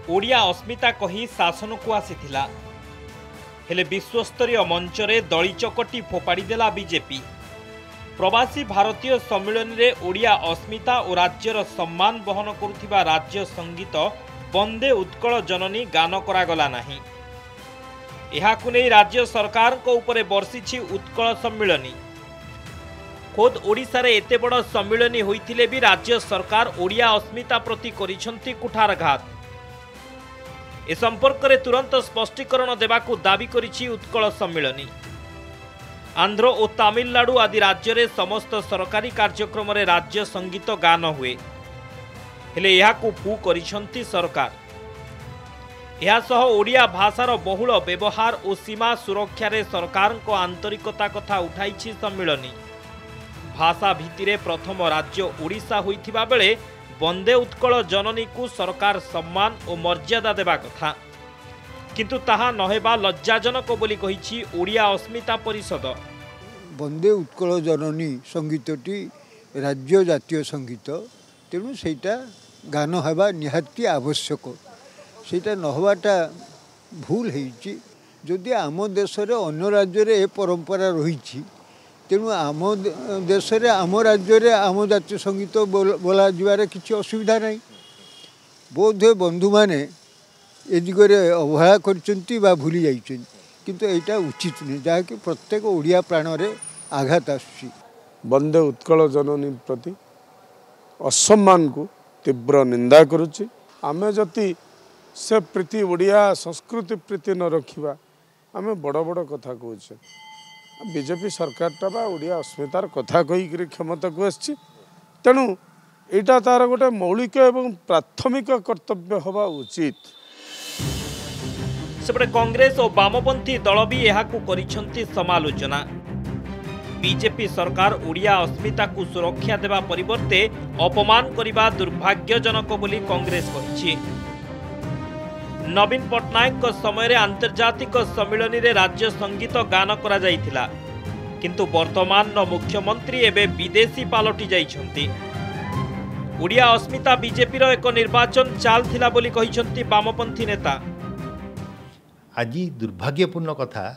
ओडिया अस्मिता कही शासन को आसीथिला हेले विश्वस्तरीय मंचरे दली चकटी फोपाड़ी देला बीजेपी। प्रवासी भारतीय सम्मेलन रे ओडिया अस्मिता और राज्यर सम्मान बहन करुथिबा राज्य संगीत वंदे उत्कल जननी गान करागला नाही। एहाकु नै राज्य सरकार को उपरे बर्षिछि उत्कल सम्मिलनी। खोद ओडिशा रे एते बड़ सम्मिलनी होइथिले भी राज्य सरकार ओडिया अस्मिता प्रति करिसंती कुठारघात। ए संपर्क में तुरंत स्पष्टीकरण देवाकू दाबी करिछि उत्कल सम्मिलनी। आंध्र और तमिलनाडु आदि राज्य में समस्त सरकारी कार्यक्रम रे राज्य संगीत गान हुए हेले एहाकू फू करिसंती सरकार। एहासह ओडिया भाषार बहुल व्यवहार और सीमा सुरक्षा रे सरकार को आंतरिकता कथा उठाइछि सम्मिलनी। भाषा भित्तिरे प्रथम राज्य ओडिशा होइथिबा बेले वंदे उत्कल जननी को सरकार सम्मान और मर्यादा देवा कथा, किंतु ताहा नहेबा लज्जाजनक बोली कहिछि ओडिया अस्मिता परिषद। वंदे उत्कल जननी संगीतटी राज्य जातीय संगीत, तेणु सेटा गान हेबा निहाती आवश्यक। सेटा नहबाटा भूल होइछि। जदि आम देश रे अन्य राज्य रे ए परंपरा रहिछि, तेणु आम देश रे आम राज्य रे आम जातीय संगीत बोला जीवार किसी असुविधा नहीं। बोध बंधु माने ए दिगरे अवहेला करचंती बा भूली जाइछन, किंतु एटा उचित नहीं जहाँकि प्रत्येक ओडिया प्राण रे आघात आसुछि। वंदे उत्कल जननी प्रति असम्मान को तीव्र निंदा करुछि। आमे जति से प्रीति ओडिया संस्कृति प्रीति न रखिबा आमे बड़ बड़ कथा कहछे। बीजेपी सरकार बा ओडिया अस्मितार कथा कहीकि क्षमता को आछि, तेणु एटा तार गोटे मौलिक एवं प्राथमिक कर्तव्य हवा उचित। सेपटे कांग्रेस और वामपंथी दल भी एहाकू करिसंती समालोचना। बीजेपी सरकार ओडिया अस्मिता को सुरक्षा देवा परिवर्ते अपमान करिबा दुर्भाग्यजनक बोली कांग्रेस कहिछि। नवीन पट्टनायक समय रे आंतर्जातिक सम्मिलनी रे राज्य संगीत गान करा जाइथिला, किंतु वर्तमान मुख्यमंत्री एबे विदेशी पालटी जाइछंती। ओडिया अस्मिता बीजेपी रो एक निर्वाचन चाल थिला बोली कहिसंती वामपंथी नेता। आज दुर्भाग्यपूर्ण कथा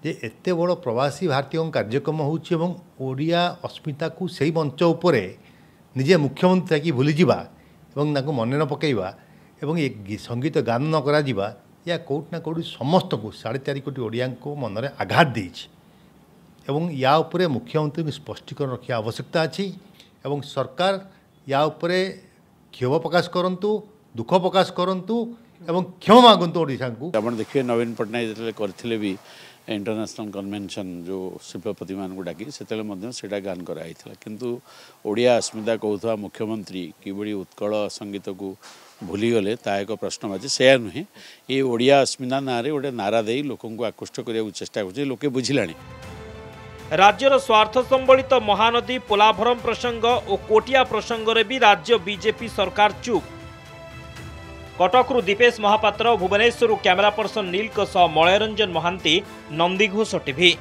जे एते बड़ प्रवासी भारतीय कार्यक्रम होउछि एवं ओडिया अस्मिता को सही मंच उपरे निजे मुख्यमंत्री की भूली जिबा एवं नाको मने न पकेइबा एवं एक संगीत गान न करा जिबा या कोट ना कोट समस्त को 4.5 कोटी ओडिया को मन में आघात देछि एवं या उपरे मुख्यमंत्री को स्पष्टीकरण रखा आवश्यकता अछि एवं सरकार या उपरे क्षोभ प्रकाश करंतु, दुख प्रकाश करंतु एवं क्षमा मागंतु ओडिशा को। आपण देखिए नवीन पट्टनायक जतले करथिले भी इंटरनेशनल कन्वेंशन जो शिल्पपति मान को डाकी सेतले मध्य सेटा गान कराइथिला, किंतु ओडिया अस्मिता कहउथवा मुख्यमंत्री किबड़ी उत्कल संगीत को भूली गले ता एक प्रश्नवाची से नुहे। ये ओडिया अस्मिता ना रे गोटे नारा दे लोकन को आकृष्ट करने चेष्टा कर लोके बुझिलानी। राज्यर स्वार्थ संबलित महानदी पोलाभरम प्रसंग और कोटिया प्रसंग रे भी राज्य बीजेपी सरकार चुप। कटकरू दीपेश महापात्र, भुवनेश्वर कैमरा पर्सन नील मलयरंजन महांती, नंदीघोष टीवी।